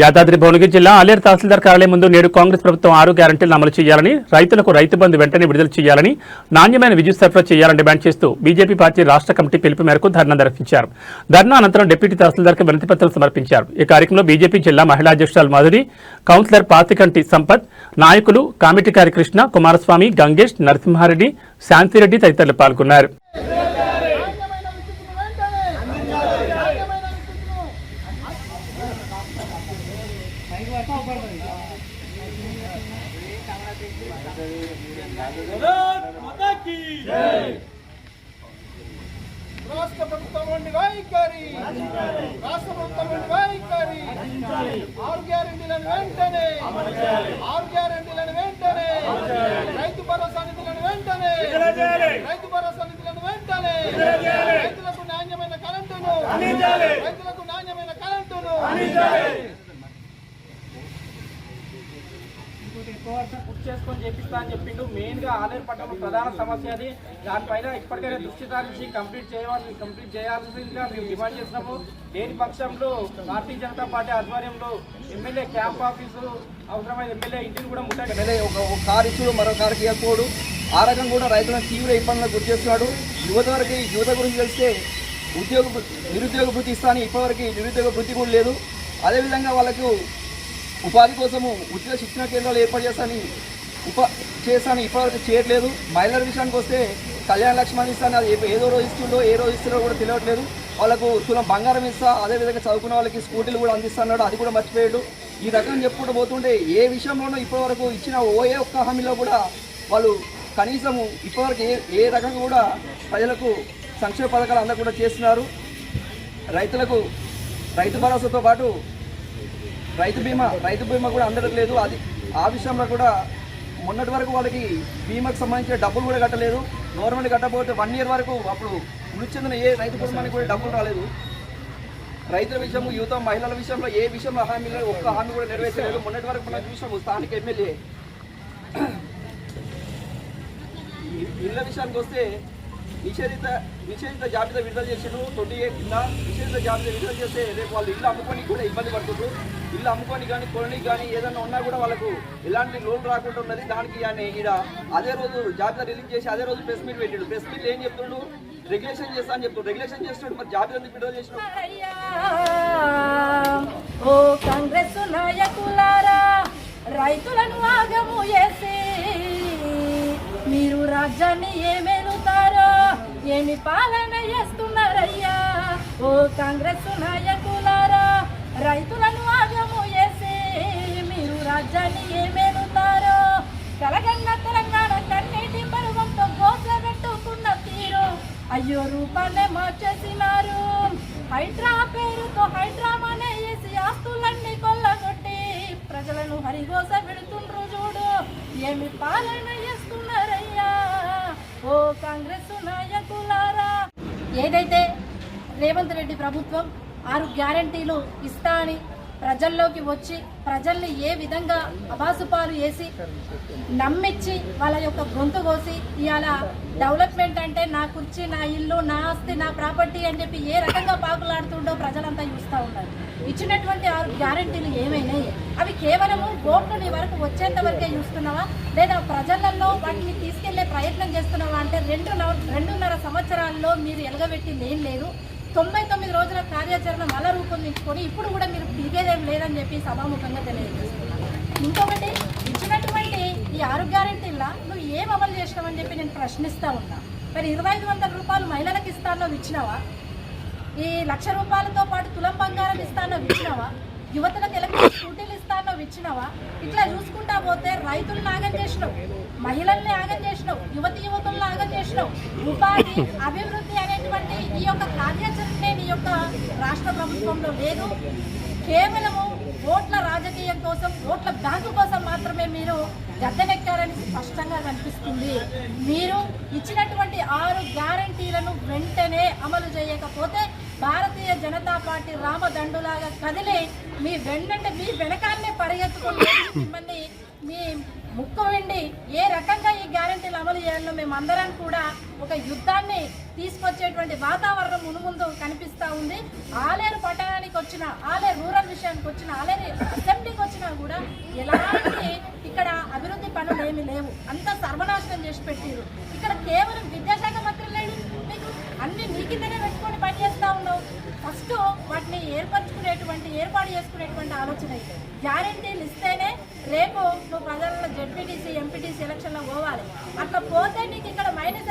యాదాద్రి భువనగిరి జిల్లా ఆలేరు తహసీల్దార్ కార్యాలయం ముందు నేడు కాంగ్రెస్ ప్రభుత్వం 6 గ్యారంటీలను అమలు చేయాలని, రైతులకు రైతు బంధు వెంటనే విడుదల చేయాలని, నాణ్యమైన విద్యుత్ సరఫరా చేయాలని డిమాండ్ చేస్తూ బీజేపీ పార్టీ రాష్ట్ర కమిటీ పిలుపు మేరకు ధర్నా నిర్వహించారు. ధర్నా అనంతరం డిప్యూటీ తహసీల్దార్కు వినతిపత్రం సమర్పించారు. ఈ కార్యక్రమంలో బీజేపీ జిల్లా మహిళా అధ్యక్షురాలు మాధురి, కౌన్సిలర్ పాతికంటి సంపత్, నాయకులు కామిటికారి కృష్ణ, కుమారస్వామి, గంగేష్, నరసింహారెడ్డి, శాంతిరెడ్డి తదితరులు పాల్గొన్నారు. రాష్ట్ర ప్రభుత్వం వంటి వైఖరి, రాష్ట్ర ప్రభుత్వం వంటి వైఖరి, 6 గ్యారెంటీలను వెంటనే, 6 గ్యారెంటీలను వెంటనే, రైతు భరోసా నిధులను వెంటనే, రైతు భరోసా నిధులను వెంటనే, రైతులకు నాణ్యమైన కరెంటును, రైతులకు నాణ్యమైన కరెంటును పూర్తి చేసుకొని చేపిస్తా అని చెప్పిండు. మెయిన్ గా ఆలేరు పట్టణం ప్రధాన సమస్య అది. దానిపైన ఇప్పటికైనా దృష్టి సారించి కంప్లీట్ చేయాల్సిందిగా మేము డిమాండ్ చేస్తున్నాము. లేని పక్షంలో భారతీయ జనతా పార్టీ ఆధ్వర్యంలో ఎమ్మెల్యే క్యాంప్ ఆఫీసు, అవసరమైన ఎమ్మెల్యే ఇంటిని కూడా ముట్టాడు. ఒక కారు ఇచ్చుడు మరో కారు ఇవ్వకపోడు, ఆ రకంగా కూడా రైతులను తీవ్ర ఇబ్బందులకు గురి చేస్తున్నాడు. యువత గురించి తెలిస్తే నిరుద్యోగ వృత్తి ఇస్తాను, ఇప్పటివరకు నిరుద్యోగ వృత్తి కూడా లేదు. అదేవిధంగా వాళ్ళకు ఉపాధి కోసము ఉచిత శిక్షణ కేంద్రాలు ఏర్పాటు చేస్తాను ఇప్పటివరకు చేయట్లేదు. మహిళల విషయానికి వస్తే కళ్యాణ లక్ష్మణ్ ఇస్తాను, అది ఏదో రోజు ఇస్తుందో ఏ రోజు ఇస్తుందో కూడా తెలియట్లేదు. వాళ్ళకు తులం బంగారం ఇస్తా, అదేవిధంగా చదువుకున్న వాళ్ళకి స్కూటీలు కూడా అందిస్తున్నాడు, అది కూడా మర్చిపోయాడు. ఈ రకంగా చెప్పుకుంటూ పోతుంటే ఏ విషయంలోనూ ఇప్పటివరకు ఇచ్చిన ఏ ఒక్క హామీలో కూడా వాళ్ళు కనీసము ఇప్పటివరకు ఏ రకంగా కూడా ప్రజలకు సంక్షేమ పథకాలు అందకుండా చేస్తున్నారు. రైతులకు రైతు భరోసాతో పాటు రైతు బీమా కూడా అందట్లేదు. అది ఆ విషయంలో కూడా మొన్నటి వరకు వాళ్ళకి బీమాకు సంబంధించిన డబ్బులు కూడా కట్టలేదు. గవర్నమెంట్ కట్టకపోతే 1 year వరకు అప్పుడు మృతి చెందిన ఏ రైతు కుటుంబానికి కూడా డబ్బులు రాలేదు. రైతుల విషయం, యువత, మహిళల విషయంలో ఏ విషయంలో హామీలో ఒక్క హామీ కూడా నెరవేర్చలేదు. మొన్నటి వరకు మనం చూసాము స్థానిక ఎమ్మెల్యే ఇళ్ల విషయానికి వస్తే నిషేధిత జాబితా విడుదల చేసాడు. 28 కింద నిషేధిత జాబితా విడుదల చేస్తే రేపు వాళ్ళు ఇల్లు అమ్ముకొని కూడా ఇబ్బంది పడుతుండ్రు. ఇల్లు అమ్ముకొని కానీ కొనడానికి కానీ ఏదైనా ఉన్నా కూడా వాళ్ళకు ఎలాంటి లోన్ రాకుండా ఉన్నది. దానికి ఆయన ఈడ అదే రోజు జాబితా రిలీజ్ చేసి అదే రోజు ప్రెస్ మీట్ పెట్టాడు. ప్రెస్ మీట్ ఏం చెప్తుండు, రెగ్యులేషన్ చేస్తా అని చెప్తాడు. రెగ్యులేషన్ చేస్తున్నాడు, మరి జాబితా విడుదల చేసినాడు. కాంగ్రెస్ నాయకులారా, రైతులను ఆగము చేసి మీరు రాజ్యాన్ని ఏమేలుతారో, ఏమి పాలన చేస్తున్నారయ్యా. ఓ కాంగ్రెస్ నాయకులారా, రైతులను ఆగము చేసి మీరు రాజ్యాన్ని ఏమేలుతారో. కలగన్న తెలంగాణ కన్నీటి పరువంతో గోస పెట్టుకున్న తీరు అయ్యో రూపాన్నే మార్చేసినారు. హైడ్రా పేరుతో హైడ్రామానే వేసి ఆస్తులన్నీ కొల్లగొట్టి ప్రజలను హరిగోస పెడుతుండ్రు చూడు, ఏమి పాలన చేస్తున్నారయ్యా. ఓ కాంగ్రెస్ నాయకులారా, ఏదైతే రేవంత్ రెడ్డి ప్రభుత్వం 6 గ్యారంటీలు ఇస్తా అని ప్రజల్లోకి వచ్చి ప్రజల్ని ఏ విధంగా అబాసుపాలు వేసి నమ్మించి వాళ్ళ యొక్క గొంతు కోసి ఇవాళ డెవలప్మెంట్ అంటే నా కుర్చీ, నా ఇల్లు, నా ఆస్తి, నా ప్రాపర్టీ అని చెప్పి ఏ రకంగా పాకులాడుతుండో ప్రజలంతా చూస్తూ ఉన్నారు. ఇచ్చినటువంటి 6 గ్యారంటీలు ఏమైనాయి? అవి కేవలము ఓట్లు నీ వరకు వచ్చేంత వరకే చూస్తున్నావా, లేదా ప్రజలలో వాటిని తీసుకెళ్లే ప్రయత్నం చేస్తున్నావా అంటే 2.5 సంవత్సరాల్లో మీరు ఎలగబెట్టింది ఏం లేదు. 99 రోజుల కార్యాచరణ మళ్ళా రూపొందించుకొని ఇప్పుడు కూడా మీరు తిరిగేదేం లేదని చెప్పి సభాముఖంగా తెలియజేస్తున్నాను. ఇంకొకటి, ఇచ్చినటువంటి ఈ 6 గ్యారెంటీల్లో నువ్వు ఏం అమలు చేసినావని చెప్పి నేను ప్రశ్నిస్తూ ఉన్నా. మరి 2500 రూపాయలు మహిళలకు ఇస్తానో ఇచ్చినావా? ఈ 1,00,000 రూపాయలతో పాటు తులం బంగారం ఇస్తానో ఇచ్చినావా? యువతలకు ఎలక్ట్రిక్ స్కూటీలు ఇస్తానో ఇచ్చినావా? ఇట్లా చూసుకుంటా పోతే రైతులను ఆగం చేసినావు, మహిళల్ని ఆగం చేసినావు, యువతులను ఆగం చేసినావు. ఉపాధి, అభివృద్ధి అనేటువంటి ఈ యొక్క కార్యాచరణే నీ యొక్క రాష్ట్ర ప్రభుత్వంలో లేదు. కేవలము ఓట్ల రాజకీయం కోసం, ఓట్ల బ్యాంకు కోసం మాత్రమే మీరు గద్దెనెక్కారని స్పష్టంగా కనిపిస్తుంది. మీరు ఇచ్చినటువంటి 6 గ్యారంటీలను వెంటనే అమలు చేయకపోతే భారతీయ జనతా పార్టీ రామదండులాగా కదిలి మీ వెనకాలనే పరిగెత్తుకుని మిమ్మల్ని మీ ముక్కు విండి ఏ రకంగా ఈ గ్యారెంటీలు అమలు చేయాలో మేమందరం కూడా ఒక యుద్ధాన్ని తీసుకొచ్చేటువంటి వాతావరణం మునుముందు కనిపిస్తూ ఉంది. ఆలేరు పట్టణానికి వచ్చిన, ఆలేరు రూరల్ విషయానికి వచ్చిన, ఆలేరు అసెంబ్లీకి వచ్చినా కూడా ఎలాంటి ఇక్కడ అభివృద్ధి పనులు ఏమీ లేవు. అంతా సర్వనాశనం చేసి పెట్టారు. ఇక్కడ కేవలం విద్యాశాఖ మంత్రి లేడు, మీకు అన్ని నీ కిందనే పెట్టుకొని పనిచేస్తూ ఉన్నావు. ఫస్ట్ వాటిని ఏర్పాటు చేసుకునేటువంటి ఆలోచన అయితే గ్యారెంటీలు ఇస్తేనే రేపు నువ్వు ప్రజలలో జెడ్పీటీసీ ఎంపీటీసీ ఎలక్షన్లో పోవాలి. అట్లా పోతే నీకు ఇక్కడ మైనస్